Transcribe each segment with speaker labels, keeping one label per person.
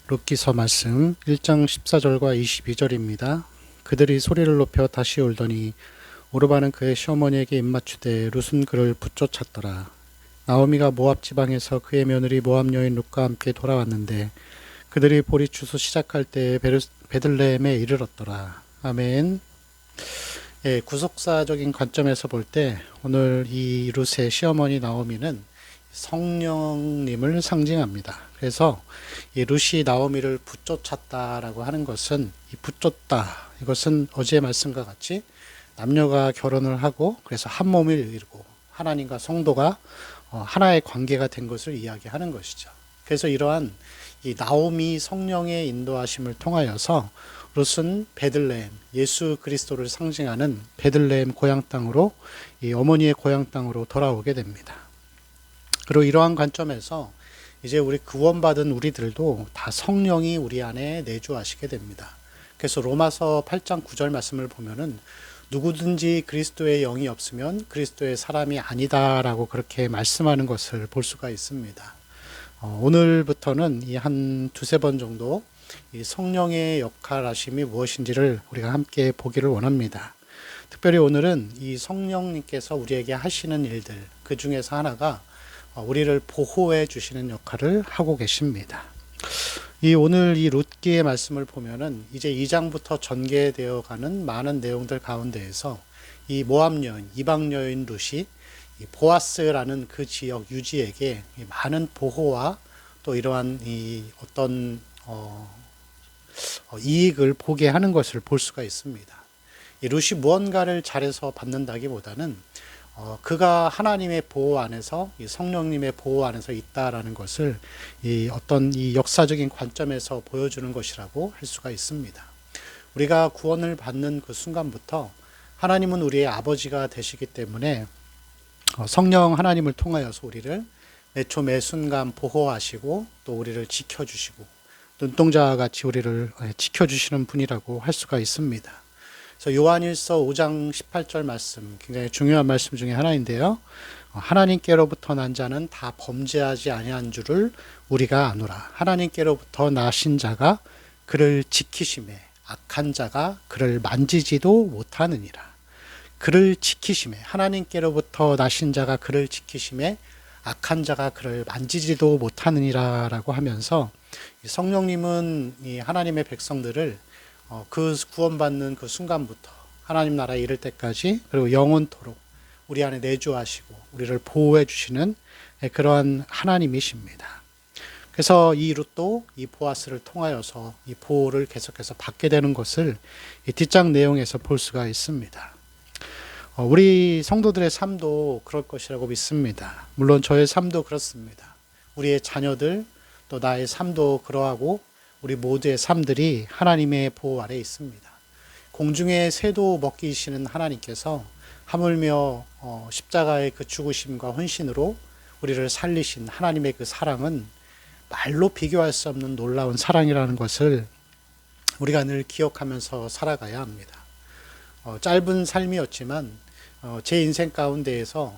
Speaker 1: 룻기서 말씀 1장 14절과 22절입니다. 그들이 소리를 높여 다시 울더니 오르바는 그의 시어머니에게 입맞추되 룻은 그를 붙쫓았더라. 나오미가 모압 지방에서 그의 며느리 모압 여인 룻과 함께 돌아왔는데 그들이 보리 추수 시작할 때에 베들레헴에 이르렀더라. 아멘. 예, 구속사적인 관점에서 볼 때 오늘 이 룻의 시어머니 나오미는 성령님을 상징합니다. 그래서 이 룻이 나오미를 붙쫓았다라고 하는 것은 이 붙쫓다, 이것은 어제의 말씀과 같이 남녀가 결혼을 하고 그래서 한 몸을 이루고 하나님과 성도가 하나의 관계가 된 것을 이야기하는 것이죠. 그래서 이러한 이 나오미 성령의 인도하심을 통하여서 룻은 베들레헴, 예수 그리스도를 상징하는 베들레헴 고향 땅으로, 이 어머니의 고향 땅으로 돌아오게 됩니다. 그리고 이러한 관점에서 이제 우리 구원받은 우리들도 다 성령이 우리 안에 내주하시게 됩니다. 그래서 로마서 8장 9절 말씀을 보면은 누구든지 그리스도의 영이 없으면 그리스도의 사람이 아니다라고 그렇게 말씀하는 것을 볼 수가 있습니다. 오늘부터는 이 한 두세 번 정도 이 성령의 역할하심이 무엇인지를 우리가 함께 보기를 원합니다. 특별히 오늘은 이 성령님께서 우리에게 하시는 일들, 그 중에서 하나가 우리를 보호해 주시는 역할을 하고 계십니다. 오늘 이 룻기의 말씀을 보면은 이제 2장부터 전개되어 가는 많은 내용들 가운데에서 이 모압 여인, 이방 여인 룻이 이 보아스라는 그 지역 유지에게 많은 보호와 또 이러한 이 어떤 이익을 보게 하는 것을 볼 수가 있습니다. 이 룻이 무언가를 잘해서 받는다기보다는 그가 하나님의 보호 안에서, 이 성령님의 보호 안에서 있다라는 것을 이 어떤 이 역사적인 관점에서 보여주는 것이라고 할 수가 있습니다. 우리가 구원을 받는 그 순간부터 하나님은 우리의 아버지가 되시기 때문에 성령 하나님을 통하여서 우리를 매초 매 순간 보호하시고 또 우리를 지켜주시고 눈동자와 같이 우리를 지켜주시는 분이라고 할 수가 있습니다. 그래서 요한일서 5장 18절 말씀, 굉장히 중요한 말씀 중에 하나인데요. 하나님께로부터 난 자는 다 범죄하지 아니한 줄을 우리가 아노라. 하나님께로부터 나신 자가 그를 지키심에 악한 자가 그를 만지지도 못하느니라. 그를 지키심에, 하나님께로부터 나신 자가 그를 지키심에 악한 자가 그를 만지지도 못하느니라 라고 하면서 성령님은 이 하나님의 백성들을 그 구원받는 그 순간부터 하나님 나라에 이를 때까지 그리고 영원토록 우리 안에 내주하시고 우리를 보호해 주시는 그러한 하나님이십니다. 그래서 이 룻도 이 보아스를 통하여서 이 보호를 계속해서 받게 되는 것을 이 뒷장 내용에서 볼 수가 있습니다. 우리 성도들의 삶도 그럴 것이라고 믿습니다. 물론 저의 삶도 그렇습니다. 우리의 자녀들 또 나의 삶도 그러하고 우리 모두의 삶들이 하나님의 보호 아래에 있습니다. 공중의 새도 먹이시는 하나님께서 하물며 십자가의 그 죽으심과 헌신으로 우리를 살리신 하나님의 그 사랑은 말로 비교할 수 없는 놀라운 사랑이라는 것을 우리가 늘 기억하면서 살아가야 합니다. 짧은 삶이었지만 제 인생 가운데에서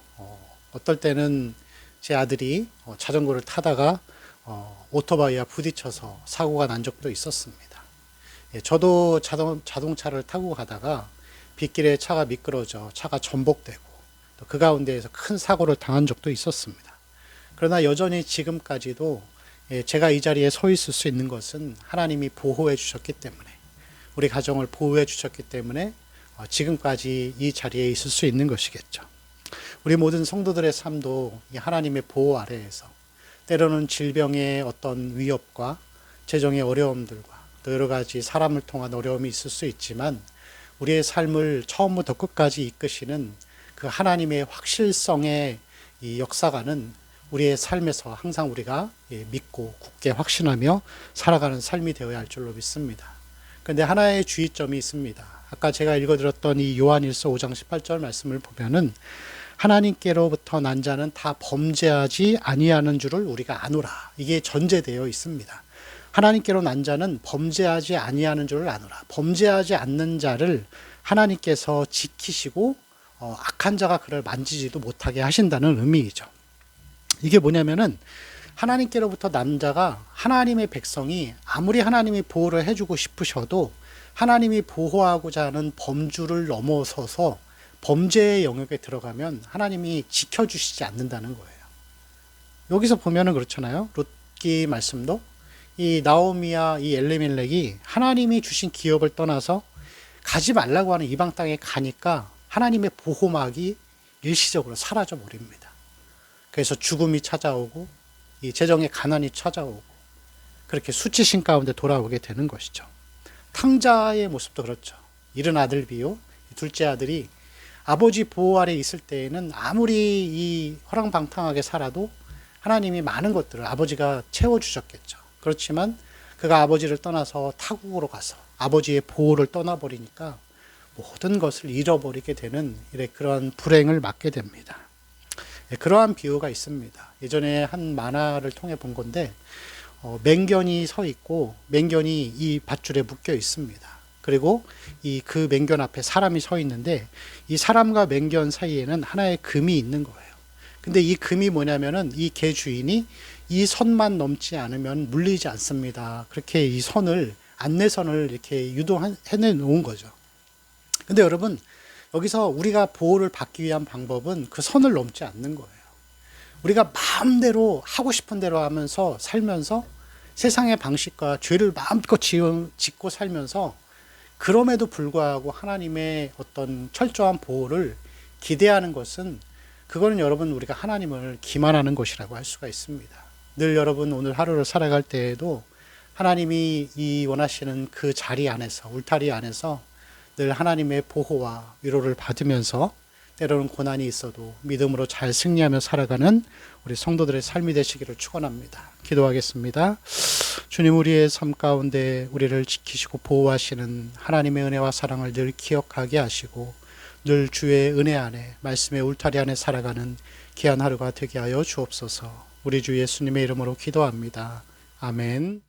Speaker 1: 어떨 때는 제 아들이 자전거를 타다가 오토바이와 부딪혀서 사고가 난 적도 있었습니다. 저도 자동차를 타고 가다가 빗길에 차가 미끄러져 차가 전복되고 또 그 가운데에서 큰 사고를 당한 적도 있었습니다. 그러나 여전히 지금까지도 제가 이 자리에 서 있을 수 있는 것은 하나님이 보호해 주셨기 때문에, 우리 가정을 보호해 주셨기 때문에 지금까지 이 자리에 있을 수 있는 것이겠죠. 우리 모든 성도들의 삶도 이 하나님의 보호 아래에서 때로는 질병의 어떤 위협과 재정의 어려움들과 또 여러 가지 사람을 통한 어려움이 있을 수 있지만 우리의 삶을 처음부터 끝까지 이끄시는 그 하나님의 확실성의 이 역사가는 우리의 삶에서 항상 우리가 믿고 굳게 확신하며 살아가는 삶이 되어야 할 줄로 믿습니다. 그런데 하나의 주의점이 있습니다. 아까 제가 읽어드렸던 이 요한일서 5장 18절 말씀을 보면은 하나님께로부터 난 자는 다 범죄하지 아니하는 줄을 우리가 아노라. 이게 전제되어 있습니다. 하나님께로 난 자는 범죄하지 아니하는 줄을 아노라. 범죄하지 않는 자를 하나님께서 지키시고 악한 자가 그를 만지지도 못하게 하신다는 의미이죠. 이게 뭐냐면은 하나님께로부터 남자가 하나님의 백성이 아무리 하나님이 보호를 해주고 싶으셔도 하나님이 보호하고자 하는 범주를 넘어서서 범죄의 영역에 들어가면 하나님이 지켜주시지 않는다는 거예요. 여기서 보면은 그렇잖아요. 룻기 말씀도 이 나오미와 이 엘리멜렉이 하나님이 주신 기업을 떠나서 가지 말라고 하는 이방 땅에 가니까 하나님의 보호막이 일시적으로 사라져 버립니다. 그래서 죽음이 찾아오고 이 재정의 가난이 찾아오고 그렇게 수치심 가운데 돌아오게 되는 것이죠. 탕자의 모습도 그렇죠. 이른 아들 비요, 둘째 아들이 아버지 보호 아래 있을 때에는 아무리 이 허랑방탕하게 살아도 하나님이 많은 것들을 아버지가 채워주셨겠죠. 그렇지만 그가 아버지를 떠나서 타국으로 가서 아버지의 보호를 떠나버리니까 모든 것을 잃어버리게 되는 그러한 불행을 맞게 됩니다. 그러한 비유가 있습니다. 예전에 한 만화를 통해 본 건데 맹견이 서 있고 맹견이 이 밧줄에 묶여 있습니다. 그리고 그 맹견 앞에 사람이 서 있는데 이 사람과 맹견 사이에는 하나의 금이 있는 거예요. 근데 이 금이 뭐냐면은 이 개 주인이 이 선만 넘지 않으면 물리지 않습니다. 그렇게 이 선을 안내선을 이렇게 유도해 놓은 거죠. 근데 여러분 여기서 우리가 보호를 받기 위한 방법은 그 선을 넘지 않는 거예요. 우리가 마음대로 하고 싶은 대로 하면서 살면서 세상의 방식과 죄를 마음껏 짓고 살면서 그럼에도 불구하고 하나님의 어떤 철저한 보호를 기대하는 것은 그거는 여러분 우리가 하나님을 기만하는 것이라고 할 수가 있습니다. 늘 여러분 오늘 하루를 살아갈 때에도 하나님이 이 원하시는 그 자리 안에서 울타리 안에서 늘 하나님의 보호와 위로를 받으면서 때로는 고난이 있어도 믿음으로 잘 승리하며 살아가는 우리 성도들의 삶이 되시기를 축원합니다. 기도하겠습니다. 주님, 우리의 삶 가운데 우리를 지키시고 보호하시는 하나님의 은혜와 사랑을 늘 기억하게 하시고 늘 주의 은혜 안에 말씀의 울타리 안에 살아가는 귀한 하루가 되게 하여 주옵소서. 우리 주 예수님의 이름으로 기도합니다. 아멘.